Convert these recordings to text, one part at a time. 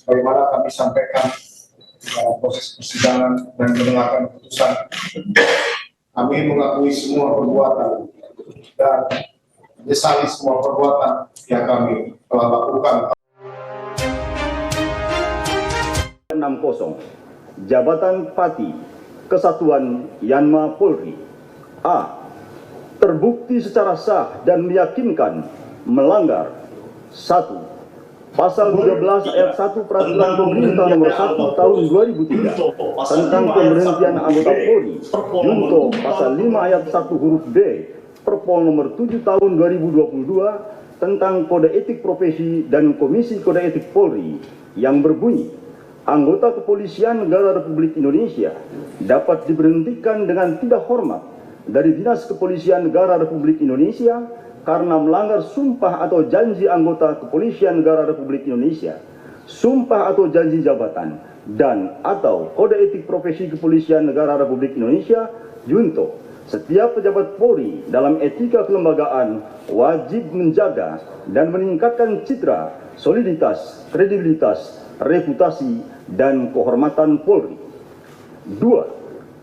sebagaimana kami sampaikan dalam proses persidangan dan mendengarkan putusan, kami mengakui semua perbuatan dan menyesali semua perbuatan yang kami telah lakukan. 60 Jabatan Pati Kesatuan Yanma Polri. A. Terbukti secara sah dan meyakinkan melanggar 1. Pasal 13 ayat 1 Peraturan Pemerintah Nomor 1 Tahun 2003 tentang pemberhentian anggota Polri, junto Pasal 5 ayat 1 huruf B Perpol Nomor 7 Tahun 2022 tentang Kode Etik Profesi dan Komisi Kode Etik Polri yang berbunyi, anggota Kepolisian Negara Republik Indonesia dapat diberhentikan dengan tidak hormat dari Dinas Kepolisian Negara Republik Indonesia karena melanggar sumpah atau janji anggota Kepolisian Negara Republik Indonesia, sumpah atau janji jabatan, dan atau Kode Etik Profesi Kepolisian Negara Republik Indonesia, junto setiap pejabat Polri dalam etika kelembagaan wajib menjaga dan meningkatkan citra, soliditas, kredibilitas, reputasi, dan kehormatan Polri. 2.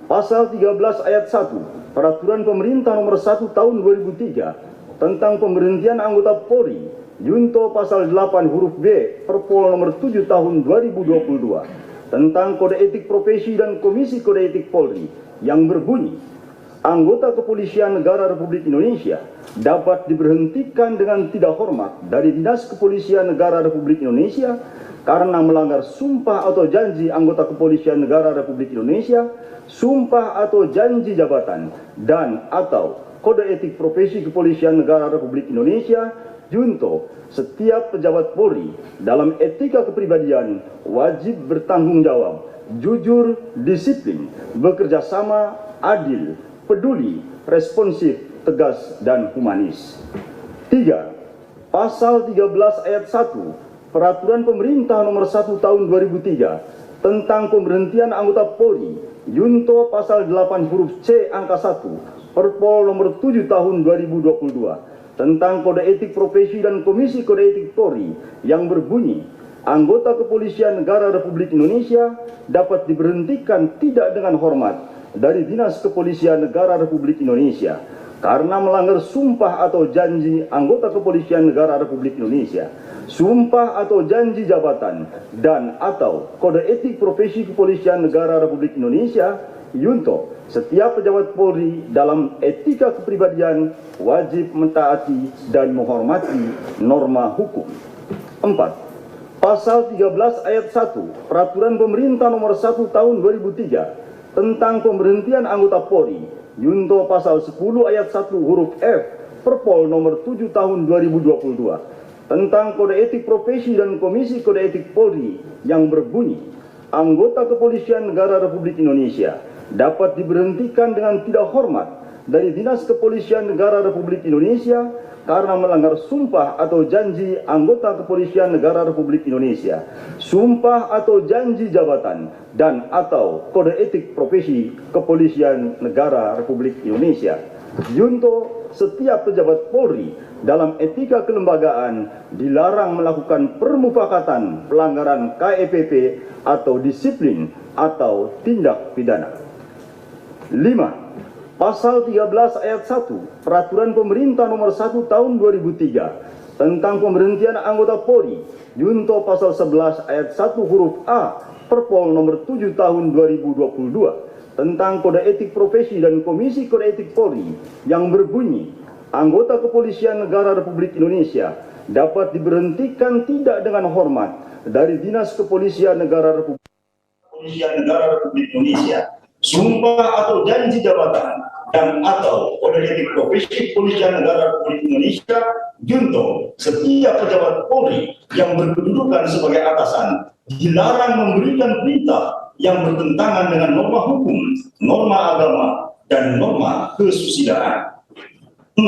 Pasal 13 ayat 1 Peraturan Pemerintah Nomor 1 Tahun 2003 tentang pemberhentian anggota Polri, junto Pasal 8 huruf B Perpol Nomor 7 Tahun 2022 tentang Kode Etik Profesi dan Komisi Kode Etik Polri yang berbunyi, anggota Kepolisian Negara Republik Indonesia dapat diberhentikan dengan tidak hormat dari Dinas Kepolisian Negara Republik Indonesia karena melanggar sumpah atau janji anggota Kepolisian Negara Republik Indonesia, sumpah atau janji jabatan, dan atau Kode Etik Profesi Kepolisian Negara Republik Indonesia, junto setiap pejabat Polri dalam etika kepribadian wajib bertanggung jawab, jujur, disiplin, bekerja sama, adil, peduli, responsif, tegas, dan humanis. 3. Pasal 13 ayat 1 Peraturan Pemerintah Nomor 1 Tahun 2003 tentang pemberhentian anggota Polri, junto Pasal 8 huruf C angka 1 Perpol Nomor 7 Tahun 2022 tentang Kode Etik Profesi dan Komisi Kode Etik Polri yang berbunyi, anggota Kepolisian Negara Republik Indonesia dapat diberhentikan tidak dengan hormat dari Dinas Kepolisian Negara Republik Indonesia karena melanggar sumpah atau janji anggota Kepolisian Negara Republik Indonesia, sumpah atau janji jabatan, dan atau Kode Etik Profesi Kepolisian Negara Republik Indonesia, junto setiap pejabat Polri dalam etika kepribadian wajib mentaati dan menghormati norma hukum. 4. Pasal 13 ayat 1 Peraturan Pemerintah Nomor 1 Tahun 2003 tentang pemberhentian anggota Polri, junto Pasal 10 ayat 1 huruf F Perpol Nomor 7 Tahun 2022 tentang Kode Etik Profesi dan Komisi Kode Etik Polri yang berbunyi, anggota Kepolisian Negara Republik Indonesia dapat diberhentikan dengan tidak hormat dari Dinas Kepolisian Negara Republik Indonesia karena melanggar sumpah atau janji anggota Kepolisian Negara Republik Indonesia, sumpah atau janji jabatan, dan atau Kode Etik Profesi Kepolisian Negara Republik Indonesia, junto setiap pejabat Polri dalam etika kelembagaan dilarang melakukan permufakatan pelanggaran KEPP atau disiplin atau tindak pidana. 5. Pasal 13 ayat 1 Peraturan Pemerintah Nomor 1 Tahun 2003 tentang pemberhentian anggota Polri, junto Pasal 11 ayat 1 huruf A Perpol Nomor 7 Tahun 2022 tentang Kode Etik Profesi dan Komisi Kode Etik Polri yang berbunyi, anggota Kepolisian Negara Republik Indonesia dapat diberhentikan tidak dengan hormat dari Dinas Kepolisian Negara Republik Indonesia, sumpah atau janji jabatan, dan atau Kode Etik Profesi Kepolisian Negara Republik Indonesia, junto setiap pejabat Polri yang berkedudukan sebagai atasan dilarang memberikan perintah yang bertentangan dengan norma hukum, norma agama, dan norma kesusidaan. 6.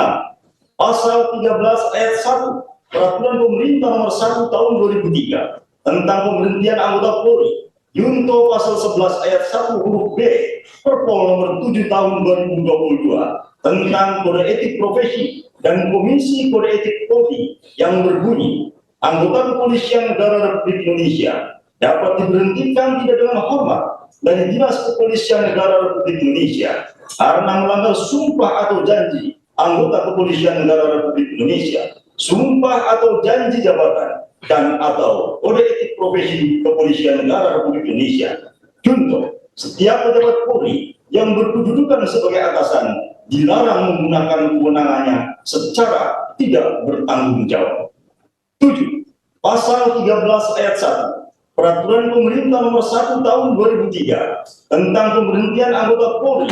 Pasal 13 ayat 1 Peraturan Pemerintah Nomor 1 Tahun 2003 tentang pemberhentian anggota Polri, junto Pasal 11 ayat 1 huruf B Perpol Nomor 7 Tahun 2022 tentang Kode Etik Profesi dan Komisi Kode Etik Polri yang berbunyi, anggota Kepolisian Negara Republik Indonesia dapat diberhentikan tidak dengan hormat dari Dinas Kepolisian Negara Republik Indonesia karena melanggar sumpah atau janji anggota Kepolisian Negara Republik Indonesia, sumpah atau janji jabatan, dan atau kode etik profesi Kepolisian Negara Republik Indonesia. Contoh, setiap pejabat Polri yang berkedudukan sebagai atasan dilarang menggunakan kewenangannya secara tidak bertanggung jawab. 7. Pasal 13 ayat 1 Peraturan Pemerintah Nomor 1 Tahun 2003 tentang pemberhentian anggota Polri.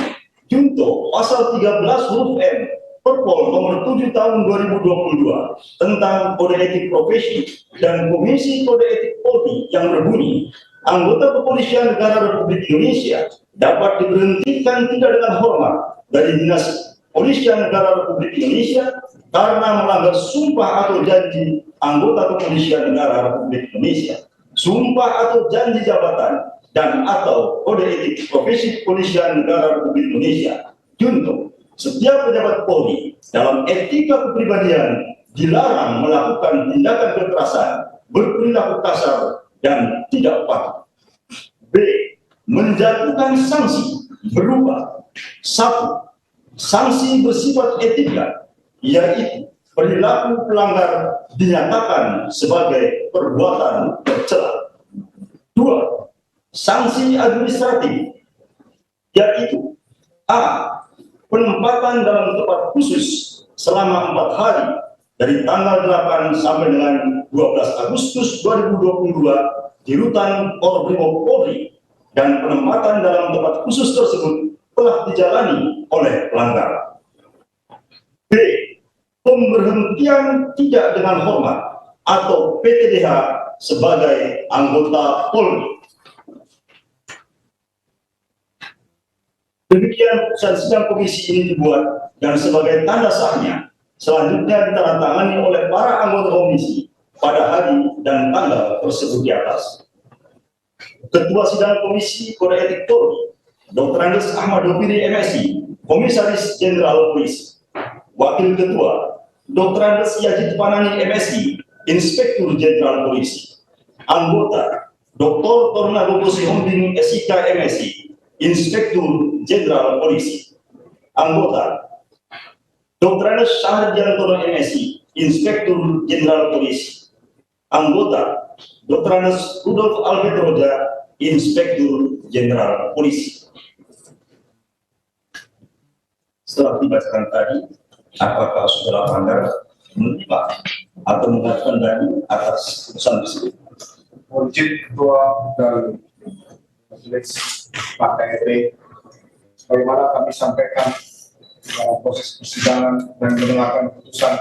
Junto Pasal 13 huruf M Perpol Nomor 7 Tahun 2022 tentang kode etik profesi dan Komisi Kode Etik Polri yang berbunyi, anggota Kepolisian Negara Republik Indonesia dapat diberhentikan tidak dengan hormat dari Dinas Kepolisian Negara Republik Indonesia karena melanggar sumpah atau janji anggota Kepolisian Negara Republik Indonesia, sumpah atau janji jabatan, dan atau kode etik profesi Kepolisian Negara Republik Indonesia. Contoh, setiap pejabat Polri dalam etika kepribadian dilarang melakukan tindakan kekerasan, berperilaku kasar, dan tidak patuh. B. Menjatuhkan sanksi berupa 1. Sanksi bersifat etika, yaitu perilaku pelanggar dinyatakan sebagai perbuatan tercela. 2. Sanksi administratif, yaitu A. Penempatan dalam tempat khusus selama 4 hari dari tanggal 8 sampai dengan 12 Agustus 2022 di rutan Korbrimob Polri, dan penempatan dalam tempat khusus tersebut telah dijalani oleh pelanggar. B. Pemberhentian tidak dengan hormat atau PTDH sebagai anggota Polri. Demikian putusan sidang komisi ini dibuat dan sebagai tanda sahnya selanjutnya ditandatangani oleh para anggota komisi pada hari dan tanggal tersebut di atas. Ketua Sidang Komisi Kode Etik Polri, Dr. Andes Ahmad Dopiri MSI, Komisaris Jenderal Polisi. Wakil Ketua, Dr. Andes Yajid Panani MSI, Inspektur Jenderal Polisi. Anggota, Dr. Tornado Sihombing SIK MSI, Inspektur Jenderal Polisi. Anggota, Dr. Andes Syahriantono MSI, Inspektur Jenderal Polisi. Anggota, Dr. Andes Rudolf Albert Roja, Inspektur Jenderal Polisi. Setelah dibacakan tadi, apakah saudara pelanggar menerima atau mengajukan dalil atas putusan tersebut? Izin Ketua dan Majelis Pak KRP, sebagaimana kami sampaikan dalam proses persidangan dan mendengarkan putusan,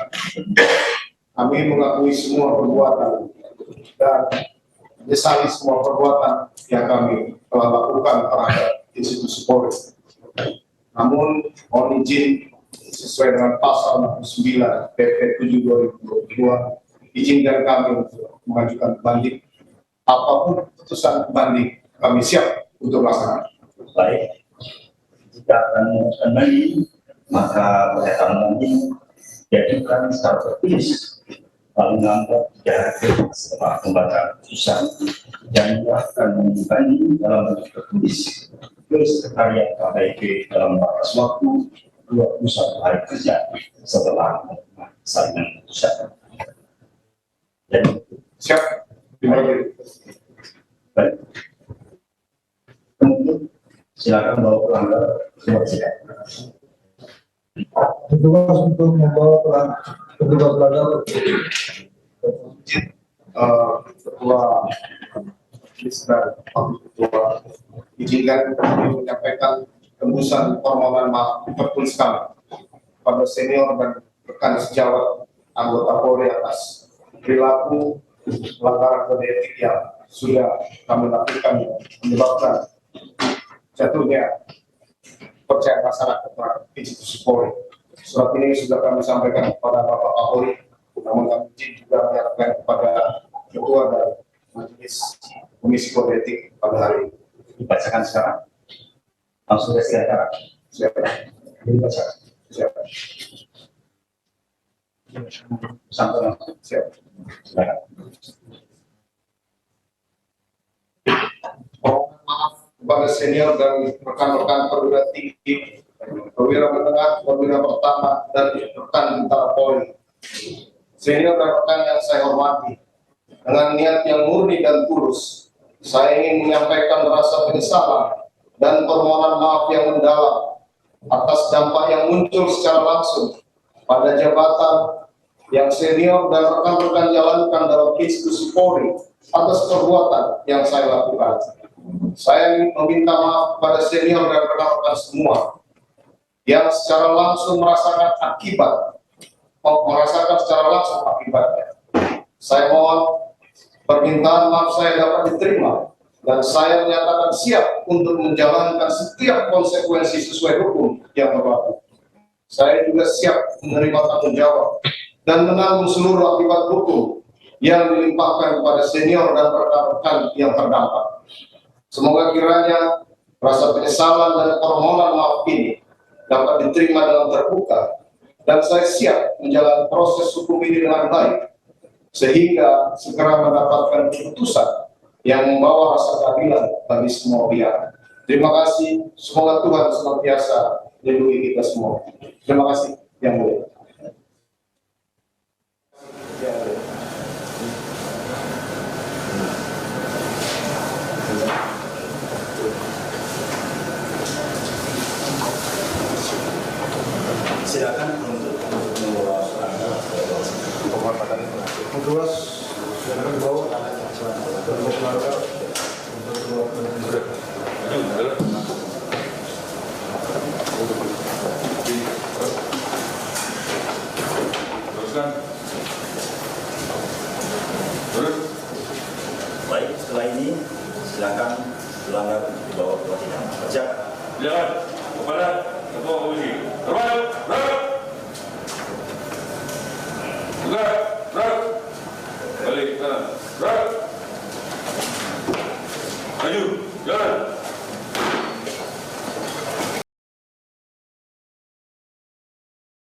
kami mengakui semua perbuatan dan menyesali semua perbuatan yang kami telah lakukan terhadap institusi Polri. Namun, mohon izin sesuai dengan pasal 69 PP 7 2022, izinkan kami untuk mengajukan banding. Apapun putusan banding, kami siap untuk melaksanakan. Baik, jika akan mengajukan banding, maka pernyataan banding diajukan secara tertulis lalu menganggap tidak setelah pembacaan putusan dan akan membanding dalam bentuk tertulis ke Sekretariat KPK dalam batas waktu 21 hari kerja setelah salinan putusan. Jadi Siap. Terima kasih. baik. Kemudian silakan bawa pelanggar ke sidang. Petugas untuk membawa petugas pelanggar. Ketua Majelis dan Wakil Ketua, izinkan kami menyampaikan tembusan permohonan maaf tertulis kami pada senior dan rekan sejawat anggota Polri atas perilaku pelanggaran kode etik yang sudah kami lakukan menyebabkan jatuhnya percaya masyarakat terhadap institusi Polri. Surat ini sudah kami sampaikan kepada Bapak Kapolri, namun kami juga menyatakan kepada Ketua dan Majelis Komisi Kode Etik pada hari ini. Dibacakan sekarang. Langsung ke sidang. Siapa? Dibacakan. Siapa? Sampai langsung. Siapa? Silakan. kepada senior dan rekan-rekan perwira tinggi, perwira menengah, perwira pertama, dan rekan bintara Polri. Senior dan rekan yang saya hormati, dengan niat yang murni dan tulus, saya ingin menyampaikan rasa penyesalan dan permohonan maaf yang mendalam atas dampak yang muncul secara langsung pada jabatan yang senior dan rekan-rekan jalankan dalam institusi Polri atas perbuatan yang saya lakukan. Saya ingin meminta maaf kepada senior dan rekan-rekan semua yang secara langsung merasakan secara langsung akibatnya. Saya mohon permintaan maaf saya dapat diterima dan saya menyatakan siap untuk menjalankan setiap konsekuensi sesuai hukum yang berlaku. Saya juga siap menerima tanggung jawab dan menanggung seluruh akibat hukum yang dilimpahkan kepada senior dan rekan-rekan yang terdampak. Semoga kiranya rasa penyesalan dan permohonan maaf ini dapat diterima dengan terbuka, dan saya siap menjalani proses hukum ini dengan baik, sehingga segera mendapatkan keputusan yang membawa rasa keadilan bagi semua pihak. Terima kasih, semoga Tuhan senantiasa melindungi kita semua. Terima kasih, Yang Mulia. Silakan untuk membawa penghormatan Tugas yang akan dibawa dan keluarga untuk keluarga. Teruskan. Terus. Baik, setelah ini silakan pelanggar dibawa ke sidang. Siap. Silakan kepada Ketua Komisi. Terbaik. Gerak. Balik kanan. Gerak. Maju. Jalan.